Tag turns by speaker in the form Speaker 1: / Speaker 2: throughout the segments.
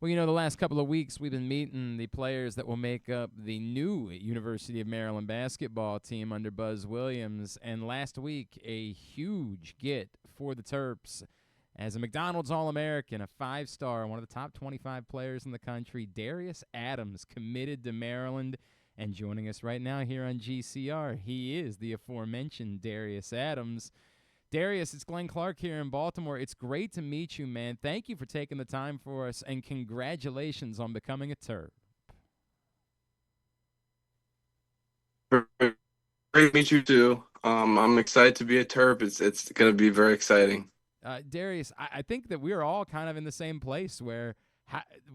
Speaker 1: Well, the last couple of weeks we've been meeting the players that will make up the new University of Maryland basketball team under Buzz Williams. And last week, a huge get for the Terps as a McDonald's All-American, a 5-star, one of the top 25 players in the country, Darius Adams, committed to Maryland. And joining us right now here on GCR, he is the aforementioned Darius Adams. Darius, it's Glenn Clark here in Baltimore. It's great to meet you, man. Thank you for taking the time for us, and congratulations on becoming a Terp.
Speaker 2: Great to meet you too. I'm excited to be a Terp. It's gonna be very exciting.
Speaker 1: Darius, I think that we're all kind of in the same place where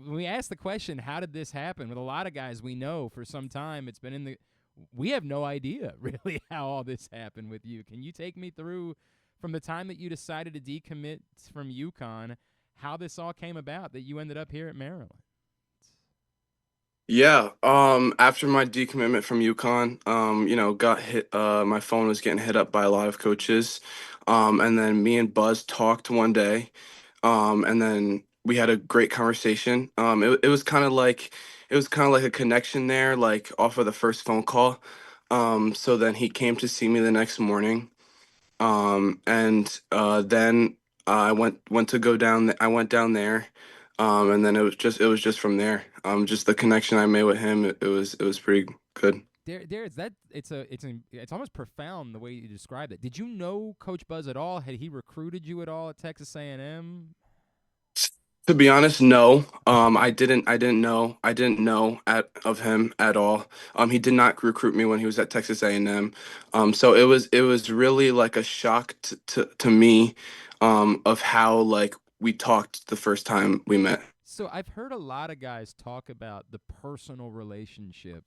Speaker 1: when we ask the question, how did this happen? With a lot of guys we know for some time, it's been in the – we have no idea really how all this happened with you. Can you take me through from the time that you decided to decommit from UConn, how this all came about that you ended up here at Maryland?
Speaker 2: Yeah. After my decommitment from UConn, got hit. My phone was getting hit up by a lot of coaches. And then me and Buzz talked one day. And then we had a great conversation. It was kind of like a connection there, like off of the first phone call. So then he came to see me the next morning. And then I went to go down. I went down there, and then it was just from there. Just the connection I made with him. It was pretty good.
Speaker 1: Darius, that it's almost profound the way you described it. Did you know Coach Buzz at all? Had he recruited you at all at Texas A&M?
Speaker 2: To be honest, no. I didn't know. I didn't know of him at all. He did not recruit me when he was at Texas A&M. So it was really like a shock to me, of how like we talked the first time we met.
Speaker 1: So I've heard a lot of guys talk about the personal relationship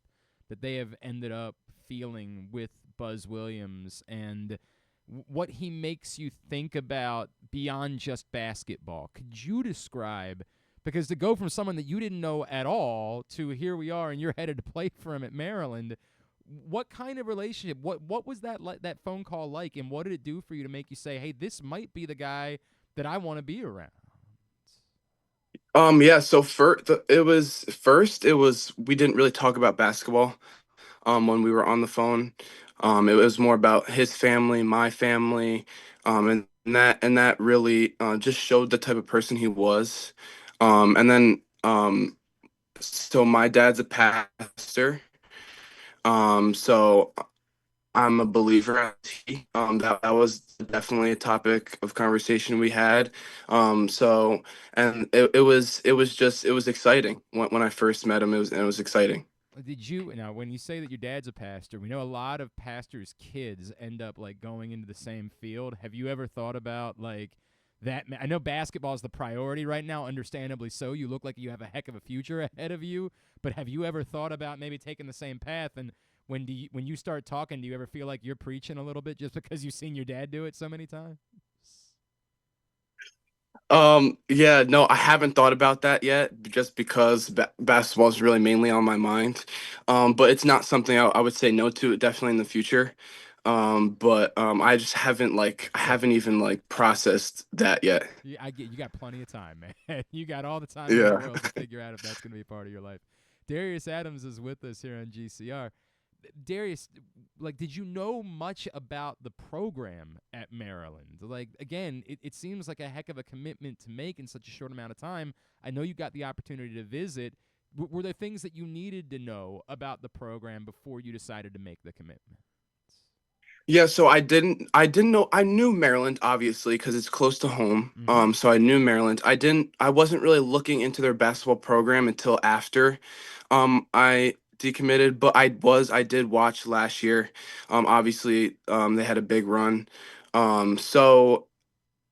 Speaker 1: that they have ended up feeling with Buzz Williams and what he makes you think about beyond just basketball. Could you describe, because to go from someone that you didn't know at all to here we are and you're headed to play for him at Maryland, what kind of relationship, what was that phone call like, and what did it do for you to make you say, hey, this might be the guy that I want to be around?
Speaker 2: Yeah, so it was we didn't really talk about basketball when we were on the phone. It was more about his family, my family, and that really just showed the type of person he was. And then so my dad's a pastor. So I'm a believer as he. That was definitely a topic of conversation we had. So and it was exciting when I first met him. It was exciting.
Speaker 1: Did you now when you say that your dad's a pastor, we know a lot of pastors' kids end up like going into the same field. Have you ever thought about like that? I know basketball is the priority right now, understandably so. You look like you have a heck of a future ahead of you, but have you ever thought about maybe taking the same path? And when you start talking, do you ever feel like you're preaching a little bit just because you've seen your dad do it so many times?
Speaker 2: Yeah, no, I haven't thought about that yet, just because basketball is really mainly on my mind. But it's not something I would say no to, definitely in the future. But I just I
Speaker 1: Sure.
Speaker 2: haven't even like processed that yet.
Speaker 1: I get you got plenty of time, man. You got all the time in the
Speaker 2: Yeah.
Speaker 1: world to figure out if that's going to be part of your life. Darius Adams is with us here on GCR. Darius, like, did you know much about the program at Maryland? Like, again, it seems like a heck of a commitment to make in such a short amount of time. I know you got the opportunity to visit. Were there things that you needed to know about the program before you decided to make the commitment?
Speaker 2: Yeah, so I didn't know. I knew Maryland obviously because it's close to home.
Speaker 1: Mm-hmm.
Speaker 2: So I knew Maryland. I wasn't really looking into their basketball program until after I decommitted, but I did watch last year. Obviously they had a big run. So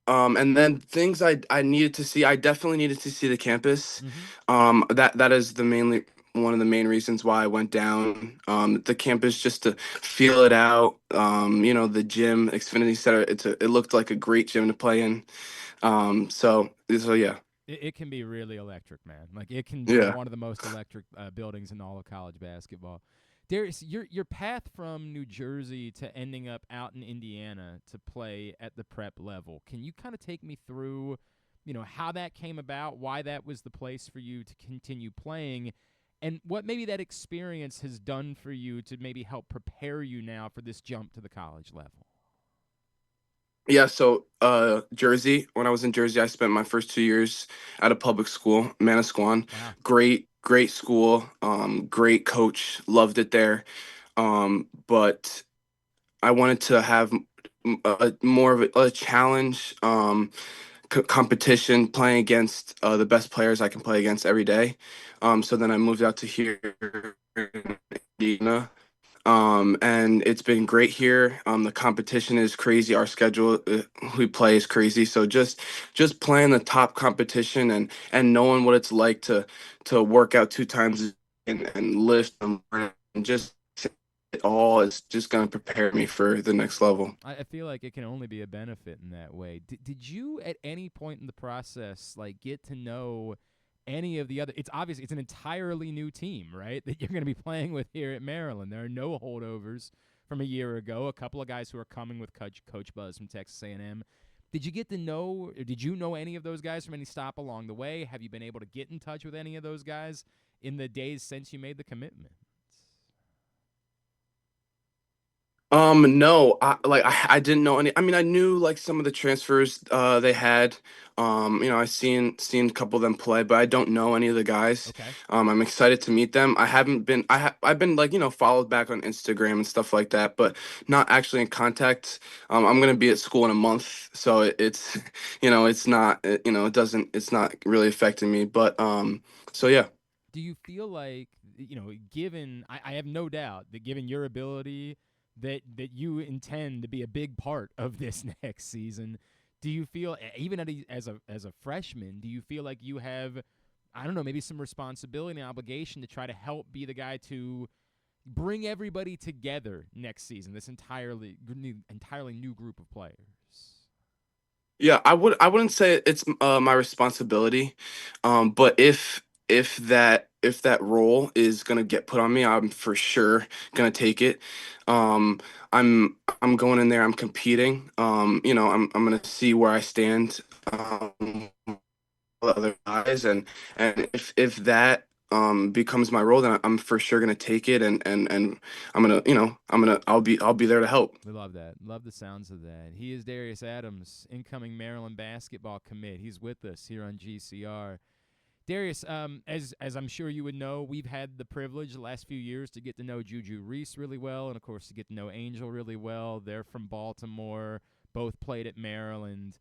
Speaker 2: and then things I needed to see, I definitely needed to see the campus.
Speaker 1: Mm-hmm.
Speaker 2: That is the mainly one of the main reasons why I went down. The campus, just to feel it out. The gym, Xfinity Center. It looked like a great gym to play in. So yeah,
Speaker 1: It can be really electric, man. Like it can be
Speaker 2: yeah.
Speaker 1: one of the most electric buildings in all of college basketball. Darius, your path from New Jersey to ending up out in Indiana to play at the prep level. Can you kind of take me through how that came about, why that was the place for you to continue playing, and what maybe that experience has done for you to maybe help prepare you now for this jump to the college level.
Speaker 2: Yeah, so Jersey, when I was in Jersey, I spent my first 2 years at a public school, Manasquan.
Speaker 1: Wow.
Speaker 2: Great school, great coach, loved it there. But I wanted to have more of a challenge, competition, playing against the best players I can play against every day. So then I moved out to here in Indiana, and it's been great here. The competition is crazy. Our schedule we play is crazy. So just playing the top competition and knowing what it's like to work out 2 times and lift and just it all is just going to prepare me for the next level.
Speaker 1: I feel like it can only be a benefit in that way. Did you at any point in the process like get to know any of the other? It's obviously it's an entirely new team, right? That you're going to be playing with here at Maryland. There are no holdovers from a year ago. A couple of guys who are coming with Coach Buzz from Texas A&M. Did you get to know? Or did you know any of those guys from any stop along the way? Have you been able to get in touch with any of those guys in the days since you made the commitment?
Speaker 2: No, I didn't know any. I mean, I knew like some of the transfers they had. I seen a couple of them play, but I don't know any of the guys.
Speaker 1: Okay.
Speaker 2: I'm excited to meet them. I haven't been. I've been like followed back on Instagram and stuff like that, but not actually in contact. I'm gonna be at school in a month, so it's it's not it doesn't it's not really affecting me. But so yeah.
Speaker 1: Do you feel like given I have no doubt that given your ability that you intend to be a big part of this next season, do you feel even as a freshman, do you feel like you have I don't know, maybe some responsibility and obligation to try to help be the guy to bring everybody together next season, this entirely new group of players?
Speaker 2: Yeah, I wouldn't say it's my responsibility, but if that role is gonna get put on me, I'm for sure gonna take it. Um, I'm going in there. I'm competing. I'm gonna see where I stand. With other guys, and if that becomes my role, then I'm for sure gonna take it, and I'm gonna I'll be there to help.
Speaker 1: We love that. Love the sounds of that. He is Darius Adams, incoming Maryland basketball commit. He's with us here on GCR. Darius, as I'm sure you would know, we've had the privilege the last few years to get to know Juju Reese really well, and of course to get to know Angel really well. They're from Baltimore, both played at Maryland.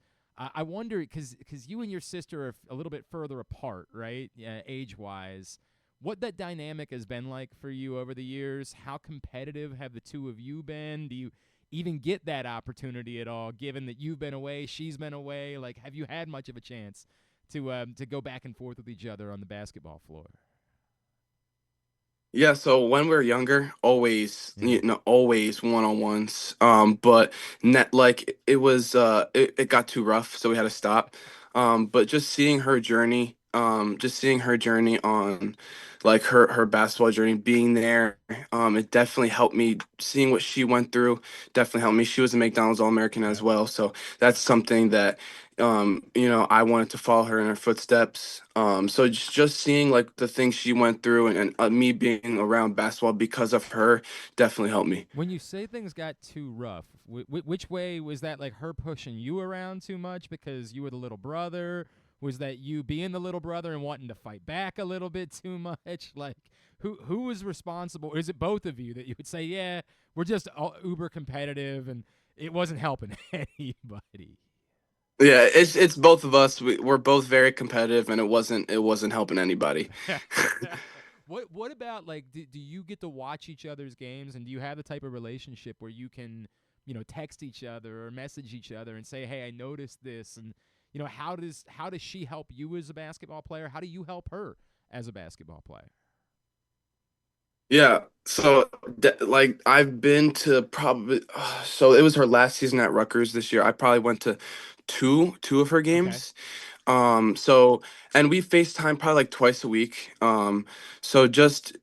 Speaker 1: I wonder because you and your sister are a little bit further apart, right? Age wise. What that dynamic has been like for you over the years? How competitive have the two of you been? Do you even get that opportunity at all, given that you've been away, she's been away? Like, have you had much of a chance to go back and forth with each other on the basketball floor?
Speaker 2: Yeah, so when we were younger, always,
Speaker 1: Yeah.
Speaker 2: always one-on-ones. But net like it got too rough, so we had to stop. But just seeing her journey on like her basketball journey, being there, it definitely helped me. Seeing what she went through definitely helped me. She was a McDonald's All-American as
Speaker 1: Yep.
Speaker 2: well, so that's something that I wanted to follow her in her footsteps. So just seeing like the things she went through and me being around basketball because of her definitely helped me.
Speaker 1: When you say things got too rough, which way was that? Like her pushing you around too much because you were the little brother? Was that you being the little brother and wanting to fight back a little bit too much? Like who was responsible? Or is it both of you that you would say, yeah, we're just all uber competitive and it wasn't helping anybody?
Speaker 2: Yeah, it's both of us. We're both very competitive, and it wasn't helping anybody.
Speaker 1: What about like do you get to watch each other's games and do you have the type of relationship where you can text each other or message each other and say, hey, I noticed this, and how does she help you as a basketball player? How do you help her as a basketball player?
Speaker 2: Yeah, so like I've been to probably so it was her last season at Rutgers this year. I probably went to two of her
Speaker 1: Okay.
Speaker 2: games. So and we FaceTime probably like twice a week. So just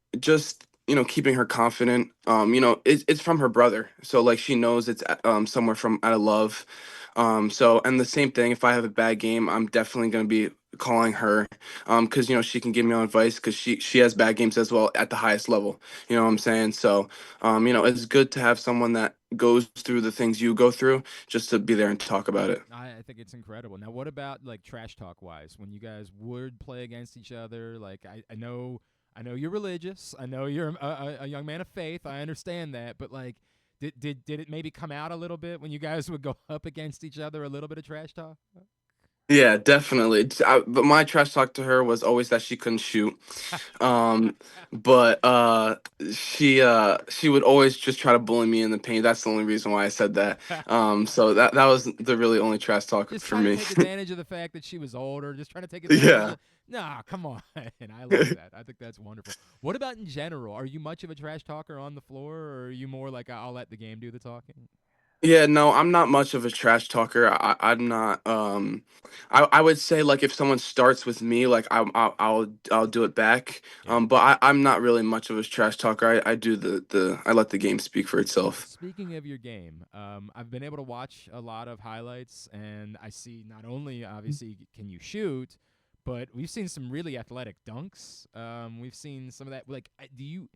Speaker 2: keeping her confident. It's from her brother, so like she knows it's somewhere from out of love. So, and the same thing, if I have a bad game, I'm definitely going to be calling her, because she can give me advice because she has bad games as well at the highest level. You know what I'm saying? So, it's good to have someone that goes through the things you go through just to be there and talk about it.
Speaker 1: I think it's incredible. Now, what about like trash talk wise? When you guys would play against each other, like I know you're religious. I know you're a young man of faith. I understand that, but like, did it maybe come out a little bit when you guys would go up against each other? A little bit of trash talk.
Speaker 2: Yeah, definitely. But my trash talk to her was always that she couldn't shoot. Um, but she would always just try to bully me in the paint. That's the only reason why I said that. So that was the really only trash talk
Speaker 1: Just
Speaker 2: for
Speaker 1: trying to
Speaker 2: me.
Speaker 1: take advantage of the fact that she was older. Just trying to take advantage
Speaker 2: Yeah.
Speaker 1: of. Nah, come on. And I love that. I think that's wonderful. What about in general? Are you much of a trash talker on the floor, or are you more like I'll let the game do the talking?
Speaker 2: Yeah, no, I'm not much of a trash talker. I'm not. I would say like if someone starts with me, like I'll do it back.
Speaker 1: Yeah.
Speaker 2: But I'm not really much of a trash talker. I do I let the game speak for itself.
Speaker 1: Speaking of your game, I've been able to watch a lot of highlights, and I see not only obviously can you shoot, but we've seen some really athletic dunks. We've seen some of that. Like, do you?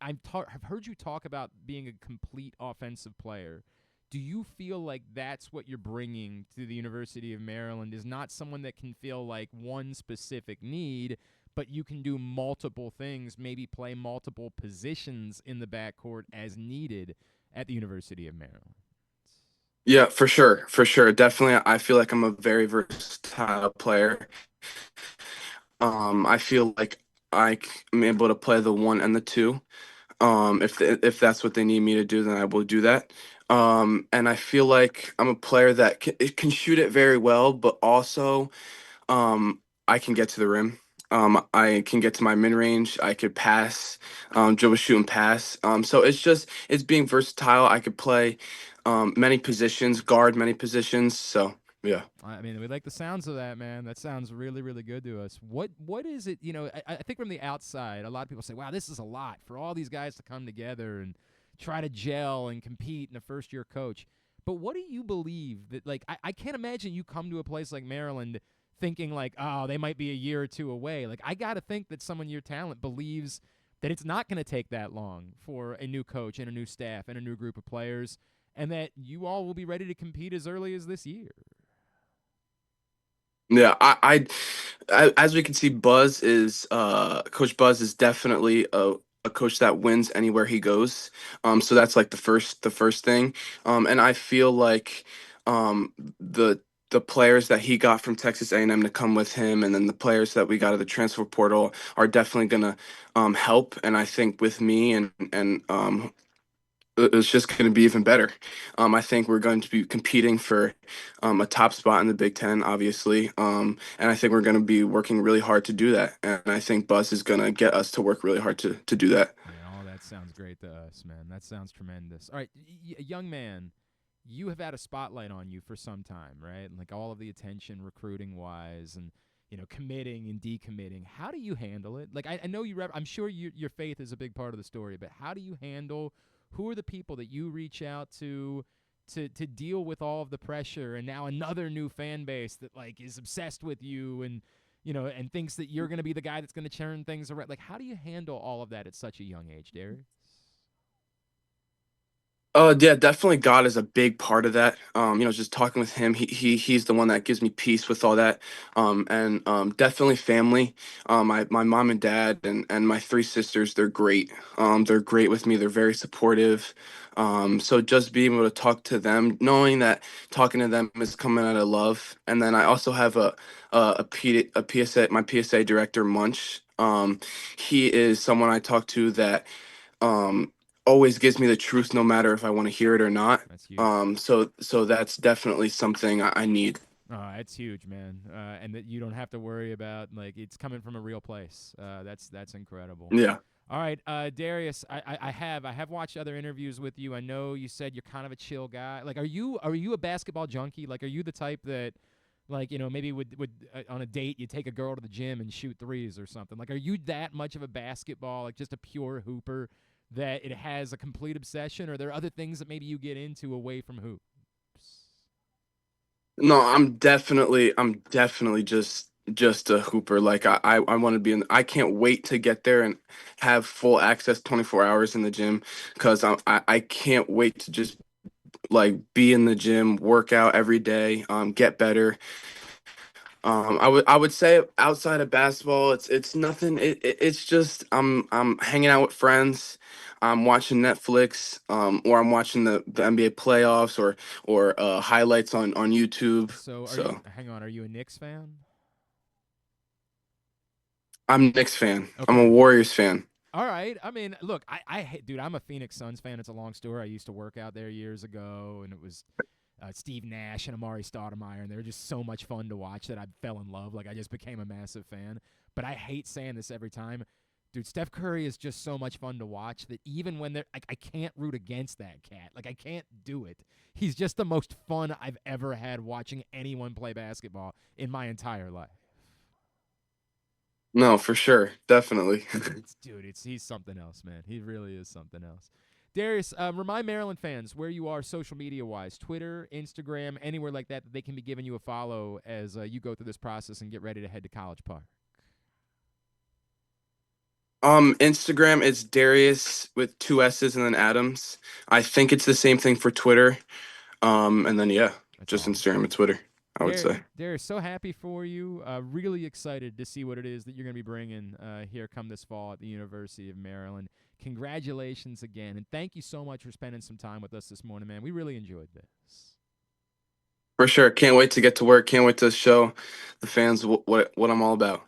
Speaker 1: I've heard you talk about being a complete offensive player. Do you feel like that's what you're bringing to the University of Maryland? Is not someone that can feel like one specific need, but you can do multiple things, maybe play multiple positions in the backcourt as needed at the University of Maryland.
Speaker 2: Yeah, for sure, for sure. Definitely, I feel like I'm a very versatile player. I feel like am able to play the one and the two. If that's what they need me to do, then I will do that. And I feel like I'm a player that can shoot it very well, but also I can get to the rim. I can get to my mid range. I could pass, dribble, shoot, and pass. So it's being versatile. I could play many positions, guard many positions. So yeah.
Speaker 1: I mean, we like the sounds of that, man. That sounds really, really good to us. What is it? You know, I think from the outside, a lot of people say, "Wow, this is a lot for all these guys to come together and try to gel and compete in a first-year coach." But what do you believe that? Like, I can't imagine you come to a place like Maryland thinking like, "Oh, they might be a year or two away." Like, I got to think that someone your talent believes that it's not going to take that long for a new coach and a new staff and a new group of players, and that you all will be ready to compete as early as this year.
Speaker 2: Yeah, as we can see, Coach Buzz is definitely a coach that wins anywhere he goes. So that's like the first thing. And I feel like um the the players that he got from Texas A&M to come with him, and then the players that we got of the transfer portal are definitely gonna help. And I think with me and it's just going to be even better. I think we're going to be competing for a top spot in the Big Ten, obviously, and I think we're going to be working really hard to do that. And I think Buzz is going to get us to work really hard to do that.
Speaker 1: Man, all that sounds great to us, man. That sounds tremendous. All right, young man, you have had a spotlight on you for some time, right? And like all of the attention recruiting wise and committing and decommitting. How do you handle it? Like I know I'm sure your faith is a big part of the story, but how do you handle who are the people that you reach out to deal with all of the pressure and now another new fan base that like is obsessed with you and and thinks that you're going to be the guy that's going to turn things around. Like, how do you handle all of that at such a young age, Darius?
Speaker 2: Yeah, definitely God is a big part of that. Just talking with him, he's the one that gives me peace with all that. And definitely family. My mom and dad and my three sisters, they're great. They're great with me. They're very supportive. So just being able to talk to them, knowing that talking to them is coming out of love. And then I also have a PSA, my PSA director, Munch. He is someone I talk to that um always gives me the truth no matter if I want to hear it or not.
Speaker 1: That's huge.
Speaker 2: So that's definitely something I need.
Speaker 1: Oh, that's huge, man. And that you don't have to worry about like it's coming from a real place. That's incredible.
Speaker 2: Yeah.
Speaker 1: All right, Darius, I have watched other interviews with you. I know you said you're kind of a chill guy. Like, are you a basketball junkie? Like, are you the type that, like, maybe would on a date you take a girl to the gym and shoot threes or something? Like, are you that much of a basketball, like just a pure hooper that it has a complete obsession, or are there other things that maybe you get into away from hoops?
Speaker 2: No, I'm definitely just a hooper. Like I want to be in. I can't wait to get there and have full access 24 hours in the gym because I can't wait to just like be in the gym, work out every day, get better. I would say outside of basketball, it's nothing. It's just I'm hanging out with friends. I'm watching Netflix, or I'm watching the NBA playoffs or highlights on YouTube.
Speaker 1: So are you?
Speaker 2: So
Speaker 1: Hang on, are you a Knicks fan?
Speaker 2: I'm a Knicks fan. I'm a
Speaker 1: Okay.
Speaker 2: Warriors fan.
Speaker 1: All right. I mean, look, dude, I'm a Phoenix Suns fan. It's a long story. I used to work out there years ago, and it was Steve Nash and Amari Stoudemire, and they were just so much fun to watch that I fell in love. Like I just became a massive fan. But I hate saying this every time, dude. Steph Curry is just so much fun to watch that even when they're like, I can't root against that cat. Like I can't do it. He's just the most fun I've ever had watching anyone play basketball in my entire life.
Speaker 2: No, for sure, definitely.
Speaker 1: He's something else, man. He really is something else. Darius, remind Maryland fans where you are social media wise, Twitter, Instagram, anywhere like that, that they can be giving you a follow as you go through this process and get ready to head to College Park.
Speaker 2: Instagram it's Darius with two S's and then Adams. I think it's the same thing for Twitter. And then yeah,
Speaker 1: That's
Speaker 2: just
Speaker 1: awesome.
Speaker 2: Instagram and Twitter, I would say.
Speaker 1: Darius, so happy for you. Really excited to see what it is that you're going to be bringing here come this fall at the University of Maryland. Congratulations again, and thank you so much for spending some time with us this morning, man. We really enjoyed this.
Speaker 2: For sure. Can't wait to get to work. Can't wait to show the fans what I'm all about.